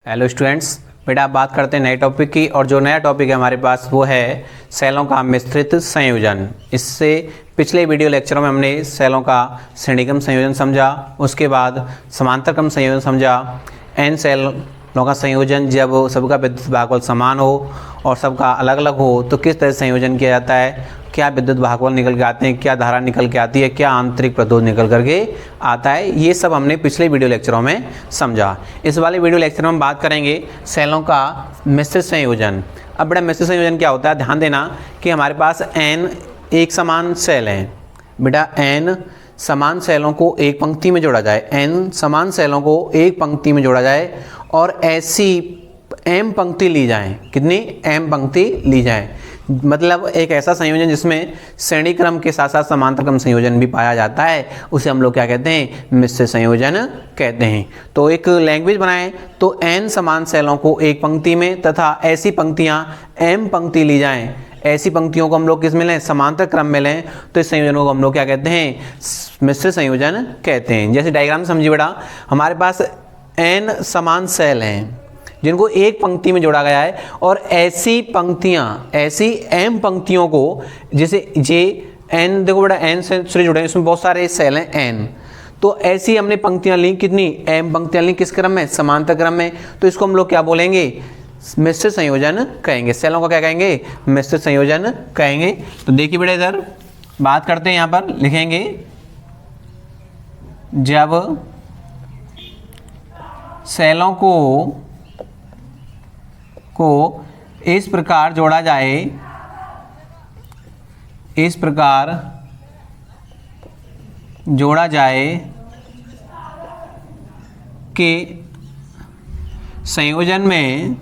Hello students, बेटा आप बात करते हैं नए टॉपिक की। और जो नया टॉपिक है हमारे पास वो है सेलों का मिश्रित संयोजन। इससे पिछले वीडियो लेक्चरों में हमने सेलों का श्रेणीक्रम संयोजन समझा, उसके बाद समांतर क्रम संयोजन समझा। एन सेलों का संयोजन जब सबका विद्युत भागफल समान हो और सबका अलग अलग हो तो किस तरह से संयोजन किया जाता है, क्या विद्युत भागफल निकल के आते हैं, क्या धारा निकल के आती है, क्या आंतरिक प्रतिरोध निकल करके आता है, ये सब हमने पिछले वीडियो लेक्चरों में समझा। इस वाले वीडियो लेक्चर में हम बात करेंगे सेलों का मिश्रित संयोजन। अब बेटा मिश्रित संयोजन क्या होता है, ध्यान देना कि हमारे पास n एक समान सेल हैं। बेटा n समान सेलों को एक पंक्ति में जोड़ा जाए, n समान सेलों को एक पंक्ति में जोड़ा जाए और ऐसी m पंक्ति ली जाए। कितनी m पंक्ति ली जाए, मतलब एक ऐसा संयोजन जिसमें श्रेणी क्रम के साथ साथ समांतर क्रम संयोजन भी पाया जाता है, उसे हम लोग क्या कहते हैं, मिश्रित संयोजन कहते हैं। तो एक लैंग्वेज बनाएं तो n समान सेलों को एक पंक्ति में तथा ऐसी पंक्तियां m पंक्ति ली जाएं, ऐसी पंक्तियों को हम लोग किस में लें, समांतर क्रम में लें, तो इस संयोजन को हम लोग क्या कहते हैं, मिश्रित संयोजन कहते हैं। जैसे डायग्राम समझिए बेटा, हमारे पास n समान सेल हैं जिनको एक पंक्ति में जोड़ा गया है और ऐसी पंक्तियां, ऐसी m पंक्तियों को, जैसे जे n, देखो बेटा n से जुड़े हैं, इसमें बहुत सारे सेल हैं n, तो ऐसी हमने पंक्तियां ली, कितनी m पंक्तियां ली, किस क्रम में, समांतर क्रम में, तो इसको हम लोग क्या बोलेंगे, मिश्रित संयोजन कहेंगे। सेलों का क्या कहेंगे, मिश्रित संयोजन कहेंगे। तो देखिए बेटा इधर बात करते हैं, यहां पर लिखेंगे जब सेलों को इस प्रकार जोड़ा जाए, इस प्रकार जोड़ा जाए कि संयोजन में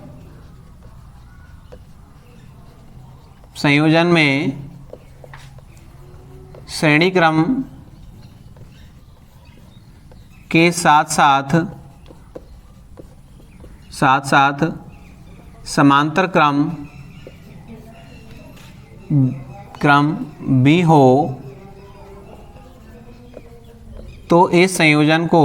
श्रेणी क्रम के साथ साथ समांतर क्रम भी हो, तो इस संयोजन को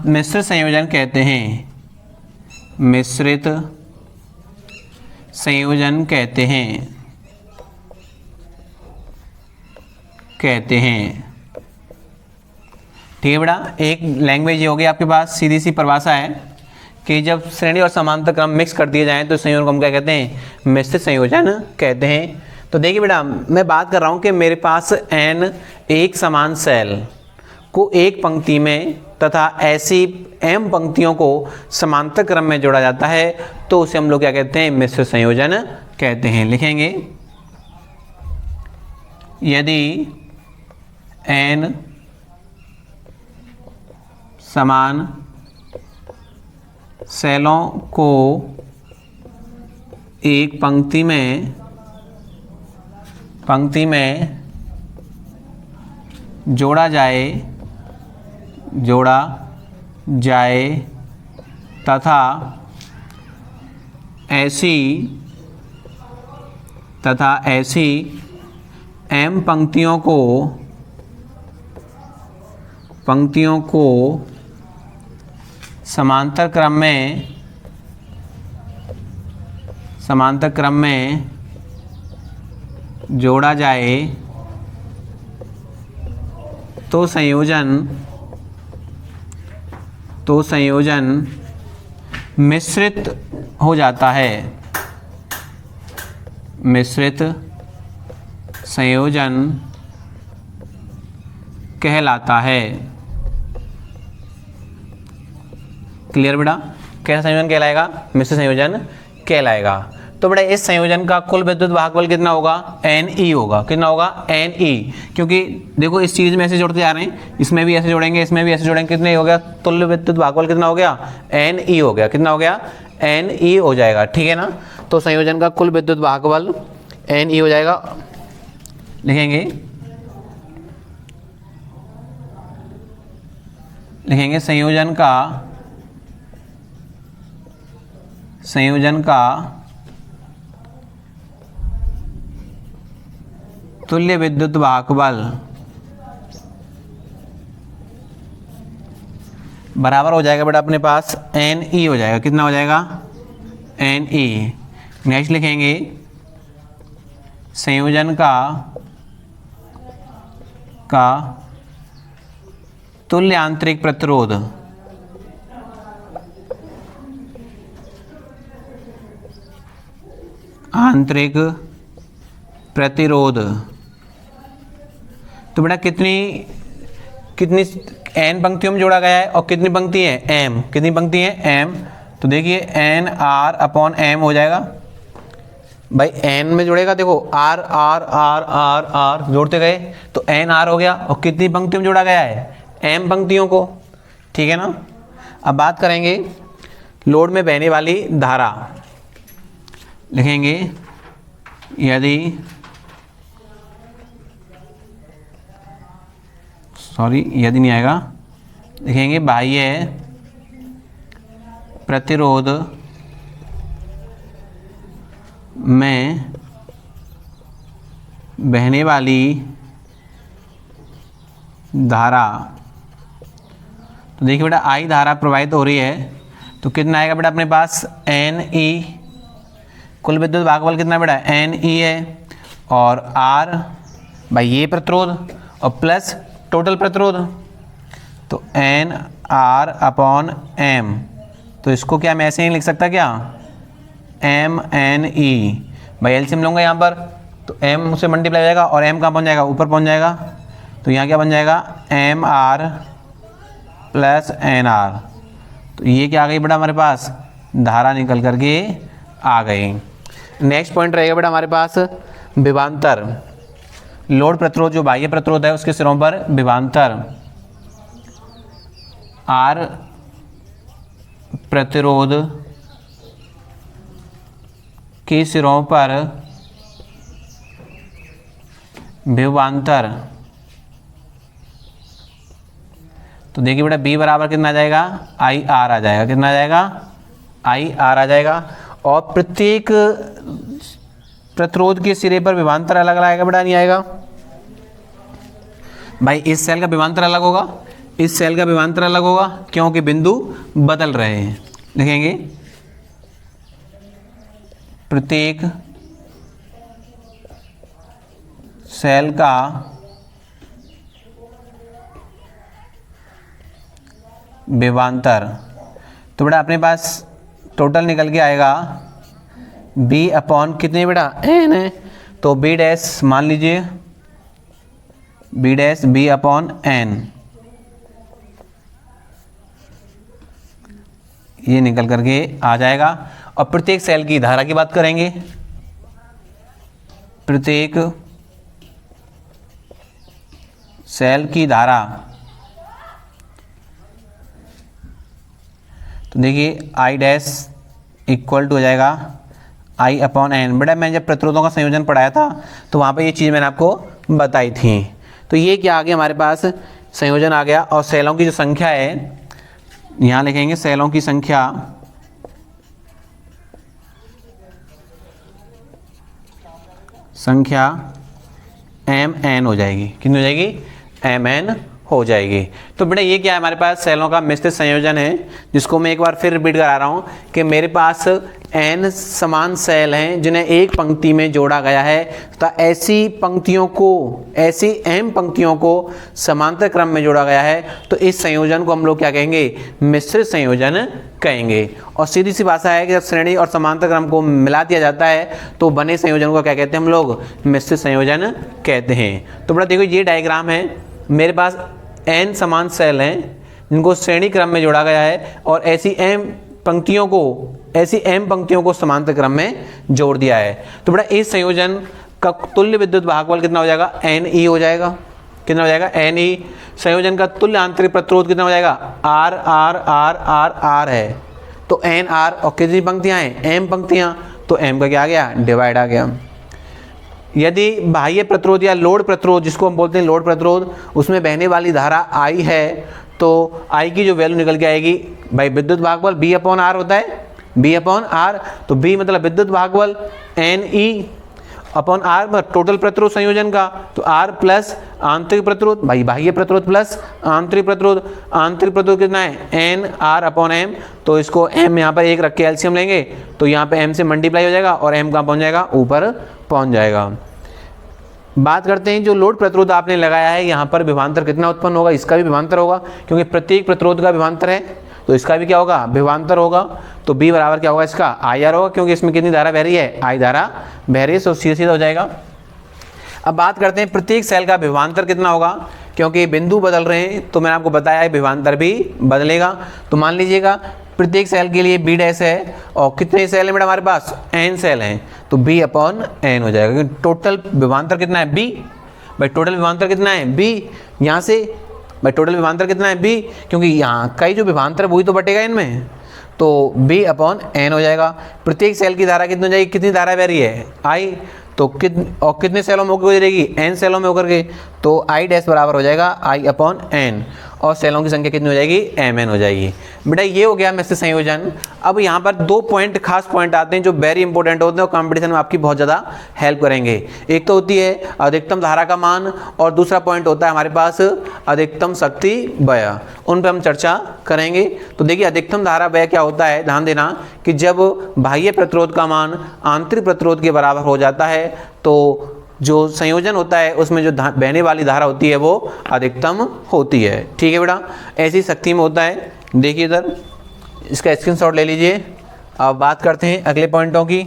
मिश्रित संयोजन कहते हैं, मिश्रित संयोजन कहते हैं। ठीक है बेटा, एक लैंग्वेज ये होगी आपके पास, सीधी सी परिभाषा है कि जब श्रेणी और समांतर क्रम मिक्स कर दिए जाएं तो संयोजन को हम क्या कहते हैं, मिश्रित संयोजन कहते हैं। तो देखिए बेटा, मैं बात कर रहा हूं कि मेरे पास n एक समान सेल को एक पंक्ति में तथा ऐसी m पंक्तियों को समांतर क्रम में जोड़ा जाता है, तो उसे हम लोग क्या कहते हैं, मिश्रित संयोजन कहते हैं। लिखेंगे यदि n समान सेलों को एक पंक्ति में जोड़ा जाए तथा ऐसी m पंक्तियों को समांतर क्रम में जोड़ा जाए तो संयोजन मिश्रित हो जाता है, मिश्रित संयोजन कहलाता है। क्लियर बेटा, कैसा संयोजन कहलाएगा, मिश्रित संयोजन कहलाएगा। तो बेटा इस संयोजन का कुल विद्युत भागफल कितना होगा, Ne होगा। कितना होगा, Ne, क्योंकि देखो इस चीज में ऐसे जोड़ते जा रहे हैं, इसमें भी ऐसे जोड़ेंगे, इसमें भी ऐसे जोड़ेंगे, कितने हो गया, तुल्य विद्युत भागफल कितना हो गया, Ne हो गया। कितना हो गया, Ne हो जाएगा। ठीक है ना, तो संयोजन का कुल विद्युत भागफल Ne हो जाएगा। लिखेंगे लिखेंगे संयोजन का तुल्य विद्युत वाहक बल बराबर हो जाएगा बेटा अपने पास एन ई हो जाएगा। कितना हो जाएगा? एन ई। नेक्स्ट लिखेंगे संयोजन का तुल्य आंतरिक प्रतिरोध आंतरिक प्रतिरोध। तो बेटा कितनी एन पंक्तियों में जोड़ा गया है और कितनी पंक्ति है? एम। कितनी पंक्ति है? एम। तो देखिए एन आर अपॉन एम हो जाएगा भाई। एन में जुड़ेगा, देखो R R R R R जोड़ते गए तो एन आर हो गया। और कितनी पंक्तियों में जोड़ा गया है? एम पंक्तियों को। ठीक है ना। अब बात करेंगे लोड में बहने वाली धारा। लिखेंगे यदि यदि नहीं आएगा, लिखेंगे बाह्य प्रतिरोध में बहने वाली धारा। तो देखिए बेटा आई धारा प्रवाहित हो रही है तो कितना आएगा बेटा अपने पास? N E. कुल विद्युत भागफल कितना बेटा? एन ई है। और आर भाई ये प्रतिरोध और प्लस टोटल प्रतिरोध, तो एन आर अपॉन एम। तो इसको क्या मैं ऐसे ही लिख सकता क्या? M N E. भाई एलसीएम लूँगा यहाँ पर तो एम से मल्टीप्लाई हो जाएगा और एम कहाँ पहुँच जाएगा? ऊपर पहुँच जाएगा। तो यहाँ क्या बन जाएगा? M R plus N R. तो ये क्या आ गई बेटा हमारे पास? धारा निकल करके आ गई। नेक्स्ट पॉइंट रहेगा बेटा हमारे पास विभवांतर। लोड प्रतिरोध जो बाह्य प्रतिरोध है उसके सिरों पर विभवांतर आर प्रतिरोध के सिरों पर विभवांतर। तो देखिए बेटा बी बराबर कितना आ जाएगा? आई आर आ जाएगा। कितना आ जाएगा? आई आर आ जाएगा। और प्रत्येक प्रतिरोध के सिरे पर विभवांतर अलग अलग आएगा बेटा? नहीं आएगा भाई। इस सेल का विभवांतर अलग होगा, इस सेल का विभवांतर अलग होगा, क्योंकि बिंदु बदल रहे हैं। लिखेंगे प्रत्येक सेल का विभवांतर। तो बेटा अपने पास टोटल निकल के आएगा बी अपॉन कितने बेटा? एन है। तो बी डैश मान लीजिए B dash B upon N, ये निकल करके आ जाएगा। और प्रत्येक सेल की धारा की बात करेंगे। प्रत्येक सेल की धारा, तो देखिए आई डैश इक्वल टू हो जाएगा आई अपॉन एन। बेटा मैं जब प्रतिरोधों का संयोजन पढ़ाया था तो वहाँ पे ये चीज़ मैंने आपको बताई थी। तो ये क्या आ गया हमारे पास? संयोजन आ गया। और सेलों की जो संख्या है यहाँ लिखेंगे सेलों की संख्या एम एन हो जाएगी। कितनी हो जाएगी? एम एन हो जाएगी। तो बेटा ये क्या है हमारे पास? सेलों का मिश्रित संयोजन है, जिसको मैं एक बार फिर रिपीट करा रहा हूँ कि मेरे पास n समान सेल हैं जिन्हें एक पंक्ति में जोड़ा गया है तथा ऐसी पंक्तियों को, ऐसी m पंक्तियों को समांतर क्रम में जोड़ा गया है। तो इस संयोजन को हम लोग क्या कहेंगे? मिश्रित संयोजन कहेंगे। और सीधी सी भाषा है कि जब श्रेणी और समांतर क्रम को मिला दिया जाता है तो बने संयोजन को क्या कहते हैं हम लोग? मिश्रित संयोजन कहते हैं। तो बेटा देखो ये डायग्राम है, मेरे पास n समान सेल हैं जिनको श्रेणी क्रम में जोड़ा गया है और ऐसी m पंक्तियों को समांतर क्रम में जोड़ दिया है। तो बेटा इस संयोजन का तुल्य विद्युत भागफल कितना हो जाएगा? एन ई हो जाएगा। कितना हो जाएगा? N E. संयोजन का तुल्य आंतरिक प्रतिरोध कितना हो जाएगा? R R R R R है। तो एन आर और कितनी पंक्तियां हैं? एम पंक्तियां। तो एम का क्या आ गया? डिवाइड आ गया। यदि बाह्य प्रतिरोध या लोड प्रतिरोध, जिसको हम बोलते हैं लोड प्रतिरोध, उसमें बहने वाली धारा आई है तो आई की जो वैल्यू निकल के आएगी भाई विद्युत भागफल बी अपॉन आर होता है, बी अपॉन आर। तो बी मतलब विद्युत भागफल N E upon R total प्रतिरोध संयोजन का, तो आर प्लस आंतरिक प्रतिरोध, भाई बाह्य प्रतिरोध प्लस आंतरिक प्रतिरोध, आंतरिक प्रतिरोध कितना है एन आर अपॉन एम, तो इसको एम यहाँ पर एक रख के एलसीएम लेंगे तो यहाँ पे एम से मल्टीप्लाई हो जाएगा और एम कहाँ पहुँच जाएगा, ऊपर पहुँच जाएगा। बात करते हैं जो लोड प्रतिरोध आपने लगाया है यहाँ पर विभवांतर कितना उत्पन्न होगा, इसका भी विभवांतर होगा क्योंकि प्रत्येक प्रतिरोध का विभवांतर है, तो इसका भी क्या होगा, विभवांतर होगा। तो बी बराबर क्या होगा इसका, आई आर होगा, क्योंकि इसमें कितनी धारा बह रही है, आई धारा बह रही है, तो सीधा सीधा हो जाएगा। अब बात करते हैं प्रत्येक सेल का विभवांतर कितना होगा, क्योंकि बिंदु बदल रहे हैं तो मैंने आपको बताया है विभवांतर भी बदलेगा। तो मान लीजिएगा प्रत्येक सेल के लिए बी डैश है और कितने सेल हैं बेटा हमारे पास, एन सेल हैं, तो बी अपॉन एन हो जाएगा, क्योंकि टोटल विभवांतर कितना है बी, भाई टोटल विभवांतर कितना है बी, यहाँ से भाई टोटल विभवांतर कितना है बी, क्योंकि यहाँ का ही जो विभवांतर है वही तो बटेगा इनमें, तो बी अपॉन एन हो जाएगा। प्रत्येक सेल की धारा कितनी हो जाएगी, कितनी धारा बह रही है आई, तो कितने सेलों में होकर गुजरेगी, एन सेलों में होकर के, तो आई डैश बराबर हो जाएगा आई अपॉन एन, और सेलों की संख्या कितनी हो जाएगी, एम एन हो जाएगी। बेटा ये हो गया मिश्रित संयोजन। अब यहाँ पर दो पॉइंट खास पॉइंट आते हैं जो वेरी इंपॉर्टेंट होते हैं और कंपटीशन में आपकी बहुत ज़्यादा हेल्प करेंगे। एक तो होती है अधिकतम धारा का मान और दूसरा पॉइंट होता है हमारे पास अधिकतम शक्ति व्यय, उन पर हम चर्चा करेंगे। तो देखिए अधिकतम धारा व्यय क्या होता है, ध्यान देना कि जब बाह्य प्रतिरोध का मान आंतरिक प्रतिरोध के बराबर हो जाता है तो जो संयोजन होता है उसमें जो बहने वाली धारा होती है वो अधिकतम होती है। ठीक है बेटा, ऐसी शक्ति में होता है। देखिए इधर इसका स्क्रीनशॉट ले लीजिए। अब बात करते हैं अगले पॉइंटों की।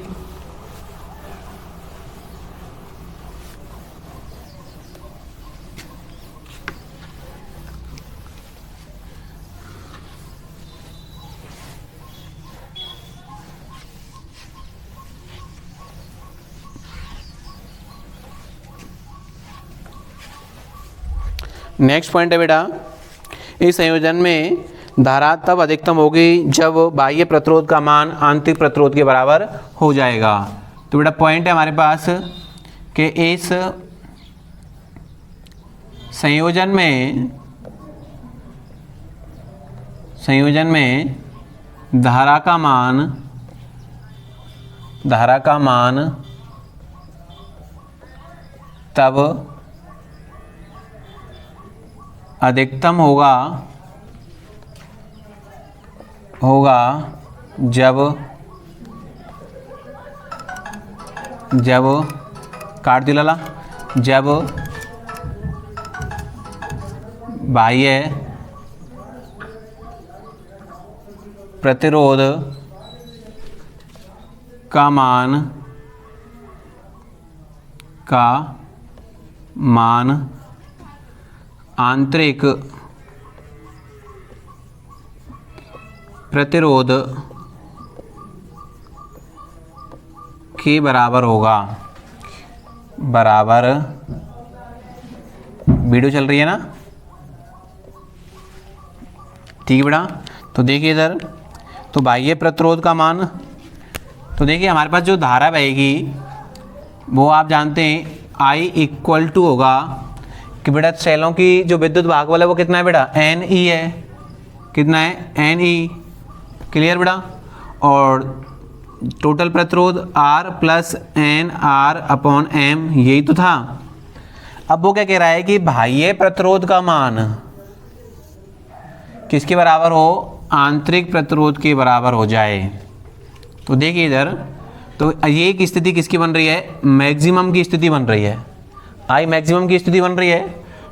नेक्स्ट पॉइंट है बेटा, इस संयोजन में धारा तब अधिकतम होगी जब बाह्य प्रतिरोध का मान आंतरिक प्रतिरोध के बराबर हो जाएगा। तो बेटा पॉइंट है हमारे पास कि इस संयोजन में धारा का मान तब अधिकतम होगा जब काट दिला ला, जब बाह्य प्रतिरोध का मान आंतरिक प्रतिरोध के बराबर होगा। बराबर, वीडियो चल रही है ना, ठीक है बेटा। तो देखिए इधर, तो बाह्य प्रतिरोध का मान, तो देखिए हमारे पास जो धारा बहेगी वो आप जानते हैं I इक्वल टू होगा कि बेटा सेलों की जो विद्युत भागफल है वो कितना है बेटा, एन ई है, कितना है एन ई, क्लियर बेटा। और टोटल प्रतिरोध R plus N R upon M, यही तो था। अब वो क्या कह रहा है कि बाह्य प्रतिरोध का मान किसके बराबर हो, आंतरिक प्रतिरोध के बराबर हो जाए। तो देखिए इधर, तो ये एक स्थिति किसकी बन रही है, मैक्सिमम की स्थिति बन रही है, आई मैक्सिमम की स्थिति बन रही है।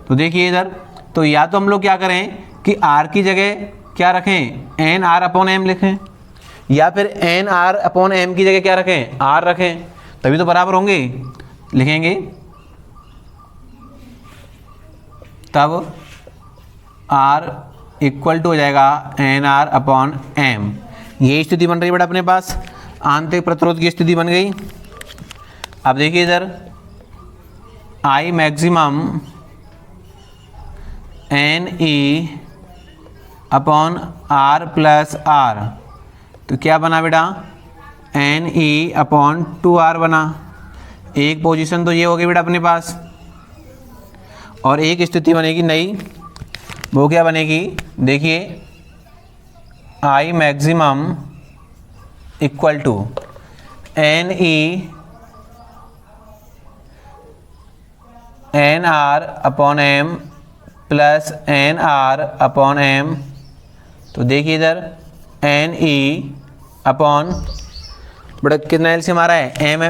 तो देखिए इधर, तो या तो हम लोग क्या करें कि आर की जगह क्या रखें, एन आर अपॉन एम लिखें, या फिर एन आर अपॉन एम की जगह क्या रखें, आर रखें, तभी तो बराबर होंगे। लिखेंगे तब आर इक्वल टू हो जाएगा एन आर अपॉन एम, ये स्थिति बन रही है बेटा अपने पास, आंतरिक प्रतिरोध की स्थिति बन गई। अब देखिए इधर, I maximum N E upon R plus R, तो क्या बना बेटा, एन ई अपॉन 2R बना। एक पोजीशन तो ये हो गई बेटा अपने पास, और एक स्थिति बनेगी नई, वो क्या बनेगी, देखिए I maximum equal to N E N R upon M plus N R upon M. तो देखिए इधर एन ई अपॉन बड़ा कितना एलसीएम आ रहा है, एम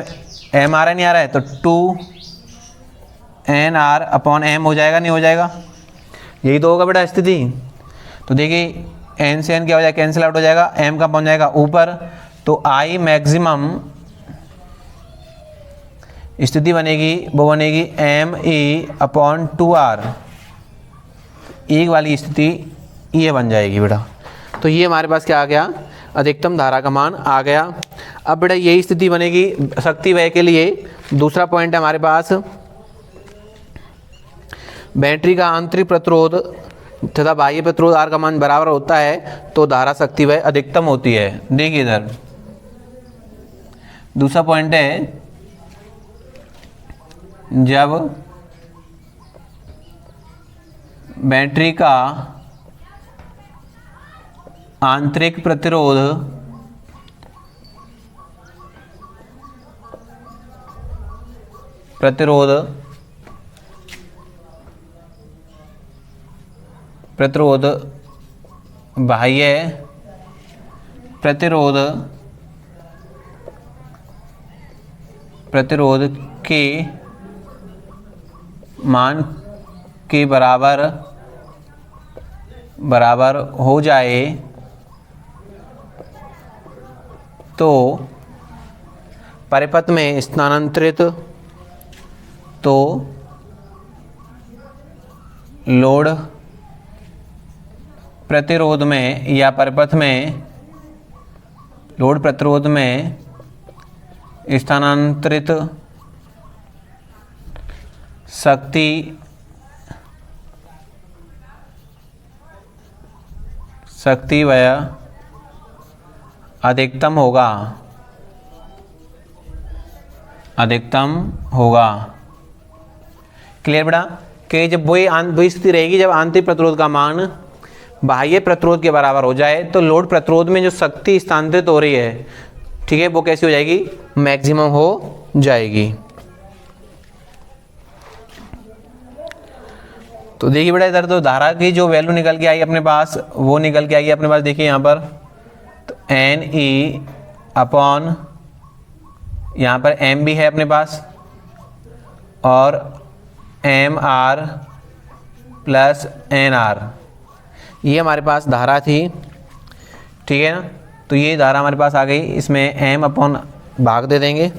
आ रहा है नहीं आ रहा है, तो 2 एन आर अपॉन एम हो जाएगा नहीं हो जाएगा, यही तो होगा बेटा स्थिति। तो देखिए एन से एन क्या हो जाएगा, कैंसिल आउट हो जाएगा, एम का पहुंच जाएगा ऊपर, तो आई मैक्सिमम स्थिति बनेगी वो बनेगी एम ई अपॉन 2 आर, एक वाली स्थिति ये बन जाएगी बेटा। तो ये हमारे पास क्या आ गया, अधिकतम धारा का मान आ गया। अब बेटा यही स्थिति बनेगी शक्ति व्यय के लिए। दूसरा पॉइंट है हमारे पास, बैटरी का आंतरिक प्रतिरोध तथा बाह्य प्रतिरोध आर का मान बराबर होता है तो धारा शक्ति व्यय अधिकतम होती है। देखिए इधर दूसरा पॉइंट है, जब बैटरी का आंतरिक प्रतिरोध बाह्य प्रतिरोध के मान के बराबर हो जाए तो परिपथ में स्थानांतरित लोड प्रतिरोध में या परिपथ में लोड प्रतिरोध में स्थानांतरित शक्ति व्यय अधिकतम होगा। क्लियर बेटा कि जब वही स्थिति रहेगी जब आंतरिक प्रतिरोध का मान बाह्य प्रतिरोध के बराबर हो जाए तो लोड प्रतिरोध में जो शक्ति स्थानांतरित हो रही है, ठीक है, वो कैसी हो जाएगी, मैक्सिमम हो जाएगी। तो देखिए बेटा इधर तो धारा की जो वैल्यू निकल के आई अपने पास वो निकल के आएगी अपने पास। देखिए यहाँ पर तो एन ई अपॉन यहाँ पर एम भी है अपने पास और M R plus N R, ये हमारे पास धारा थी, ठीक है ना। तो ये धारा हमारे पास आ गई, इसमें एम अपॉन भाग दे देंगे।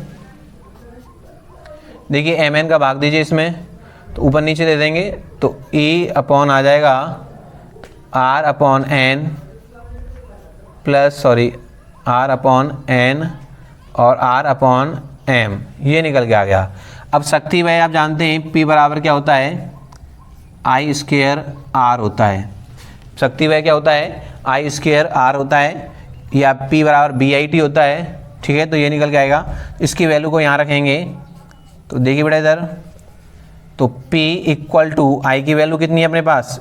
देखिए एम एन का भाग दीजिए इसमें, तो ऊपर नीचे दे देंगे तो ई अपॉन आ जाएगा R upon N plus R upon N और आर अपॉन एम, ये निकल के आ गया। अब शक्ति व्यय आप जानते हैं P बराबर क्या होता है, आई स्क्वायर आर होता है। शक्ति व्यय क्या होता है, आई स्क्वायर आर होता है, या P बराबर BIT होता है, ठीक है। तो ये निकल के आएगा, इसकी वैल्यू को यहाँ रखेंगे। तो देखिए बेटा इधर तो P इक्वल टू आई की वैल्यू कितनी है अपने पास,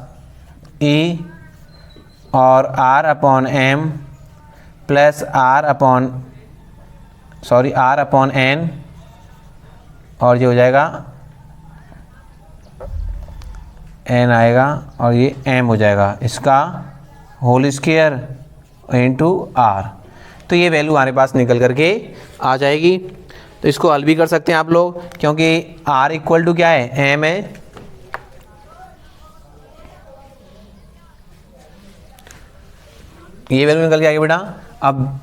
E और R upon M plus R upon N, और ये हो जाएगा एन आएगा और ये एम हो जाएगा, इसका होल स्क्वायर इंटू आर। तो ये वैल्यू हमारे पास निकल करके आ जाएगी। तो इसको हल भी कर सकते हैं आप लोग, क्योंकि R इक्वल टू क्या है, एम है, ये वैल्यू निकल के आएगी बेटा। अब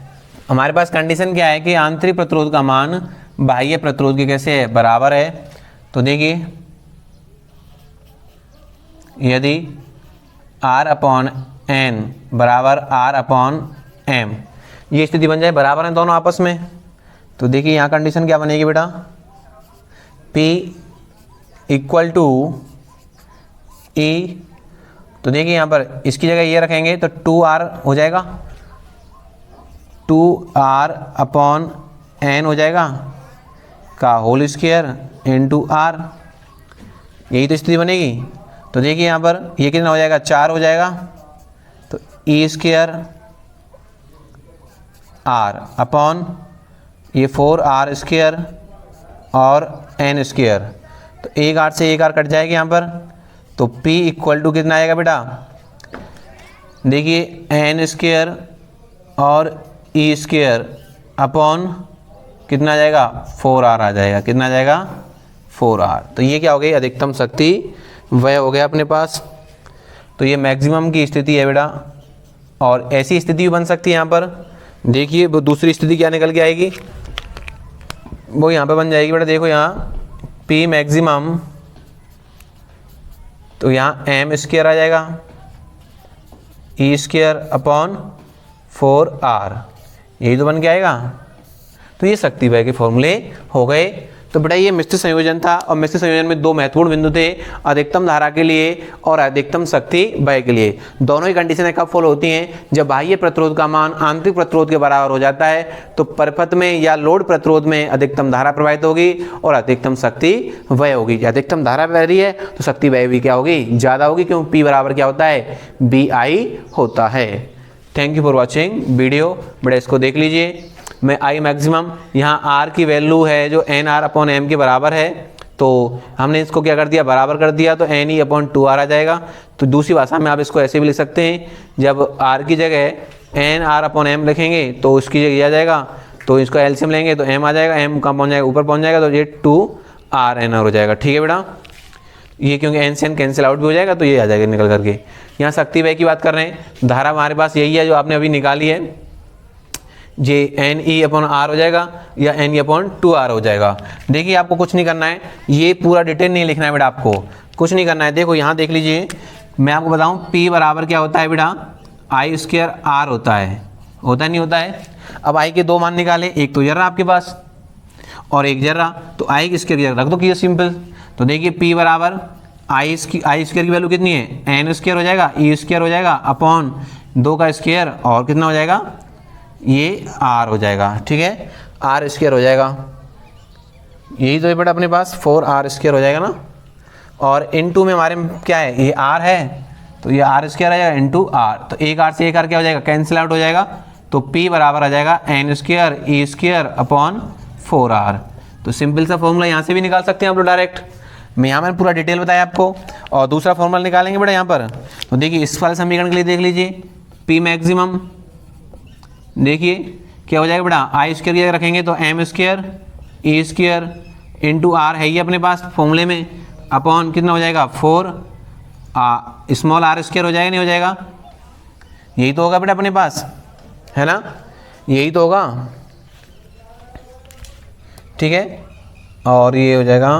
हमारे पास कंडीशन क्या है कि आंतरिक प्रतिरोध का मान बाह्य प्रतिरोध के कैसे है, बराबर है। तो देखिए यदि R अपॉन एन बराबर R अपॉन एम, ये स्थिति बन जाए, बराबर हैं दोनों आपस में। तो देखिए यहाँ कंडीशन क्या बनेगी बेटा, P इक्वल टू E, तो देखिए यहाँ पर इसकी जगह ये रखेंगे तो 2R हो जाएगा, 2R अपॉन एन हो जाएगा का होल स्क्वायर इंटू आर, यही तो स्थिति बनेगी। तो देखिए यहाँ पर ये कितना हो जाएगा, 4 हो जाएगा, तो ई स्क्वायर आर अपॉन ये 4R स्क्वायर और एन स्क्वायर, तो एक आर से एक आर कट जाएगी यहाँ पर, तो P इक्वल टू कितना आएगा बेटा, देखिए एन स्क्वायर और ई स्क्वायर अपॉन कितना आ जाएगा 4r आ जाएगा, कितना आ जाएगा 4r। तो ये क्या हो गई, अधिकतम शक्ति वह हो गया अपने पास। तो ये मैक्सिमम की स्थिति है बेटा, और ऐसी स्थिति भी बन सकती है यहाँ पर। देखिए वो दूसरी स्थिति क्या निकल के आएगी, वो यहाँ पे बन जाएगी बेटा, देखो यहाँ P मैक्सिमम, तो यहाँ एम स्क्वायर आ जाएगा ई स्क्वायर अपॉन 4r, यही तो बन के आएगा। तो ये शक्ति वह के फॉर्मूले हो गए। तो बेटा ये मिश्रित संयोजन था, और मिश्रित संयोजन में दो महत्वपूर्ण बिंदु थे, अधिकतम धारा के लिए और अधिकतम शक्ति वह के लिए। दोनों ही कंडीशनें कब फॉलो होती हैं, जब बाह्य प्रतिरोध का मान आंतरिक प्रतिरोध के बराबर हो जाता है, तो परिपथ में या लोड प्रतिरोध में अधिकतम धारा प्रवाहित होगी और अधिकतम शक्ति वह होगी। अधिकतम धारा बह रही है तो शक्ति वह भी क्या होगी, ज़्यादा होगी, क्योंकि P बराबर क्या होता है, BI होता है। Thank you for watching video. बेटा इसको देख लीजिए, मैं I मैक्सिमम, यहाँ R की वैल्यू है जो NR अपॉन M के बराबर है, तो हमने इसको क्या कर दिया, बराबर कर दिया, तो NE अपॉन 2R आ जाएगा। तो दूसरी भाषा में आप इसको ऐसे भी लिख सकते हैं, जब R की जगह NR अपॉन M लिखेंगे तो उसकी जगह आ जाएगा, तो इसका एलसीएम लेंगे तो M आ जाएगा, M कहाँ पहुँच जाएगा, ऊपर पहुँच जाएगा, तो ये 2RNR हो जाएगा। ठीक है बेटा, ये क्योंकि एन से एन कैंसिल आउट भी हो जाएगा, तो ये आ जाएगा निकल करके। यहाँ शक्ति वह की बात कर रहे हैं, धारा हमारे पास यही है जो आपने अभी निकाली है, जे NE अपॉन R हो जाएगा या NE अपॉन 2R हो जाएगा। देखिए आपको कुछ नहीं करना है, ये पूरा डिटेल नहीं लिखना है बेटा, आपको कुछ नहीं करना है। देखो यहाँ देख लीजिए, मैं आपको बताऊँ P बराबर क्या होता है बेटा, I स्क्वायर R होता है, होता नहीं होता है। अब I के दो मान निकाले, एक तो जर्रा आपके पास और एक जर्रा, तो I स्क्वायर रख दो कि ये सिंपल। तो देखिए P बराबर I स्क्वायर की वैल्यू कितनी है, N स्क्वायर हो जाएगा, E स्क्वायर हो जाएगा अपॉन 2 का स्क्वायर और कितना हो जाएगा, ये R हो जाएगा। ठीक है, R स्क्वायर हो जाएगा, यही तो है बेटा अपने पास 4R स्क्वायर हो जाएगा ना। और इनटू में हमारे क्या है, ये R है, तो ये R स्क्वायर आ जाएगा इनटू R, तो एक R से एक R क्या हो जाएगा, कैंसिल आउट हो जाएगा। तो P बराबर आ जाएगा N square E square upon 4R। तो सिंपल सा फॉर्मूला यहाँ से भी निकाल सकते हैं आप लोग डायरेक्ट, मैं यहाँ मैंने पूरा डिटेल बताया आपको। और दूसरा फॉर्मूला निकालेंगे बेटा यहाँ पर, तो देखिए इस वाले समीकरण के लिए देख लीजिए, P मैक्सिमम देखिए क्या हो जाएगा बेटा, I स्क्वायर की जगह रखेंगे तो M square E square into R है ही अपने पास फॉर्मूले में, अपॉन कितना हो जाएगा 4 स्मॉल r स्क्वायर हो जाएगा, नहीं हो जाएगा, यही तो होगा बेटा अपने पास, है ना, यही तो होगा। ठीक है, और ये हो जाएगा,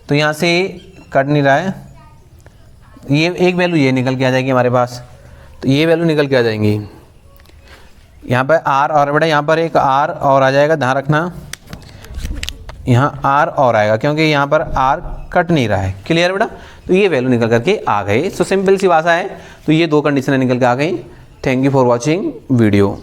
तो यहाँ से कट नहीं रहा है, ये एक वैल्यू ये निकल के आ जाएगी हमारे पास, तो ये वैल्यू निकल के आ जाएंगी यहाँ पर R, और बेटा यहाँ पर एक R और आ जाएगा, ध्यान रखना यहाँ R और आएगा, क्योंकि यहाँ पर R कट नहीं रहा है। क्लियर बेटा, तो ये वैल्यू निकल करके आ गई। तो सिंपल सी भाषा है, तो ये दो कंडीशन निकल के आ गई। Thank you for watching video.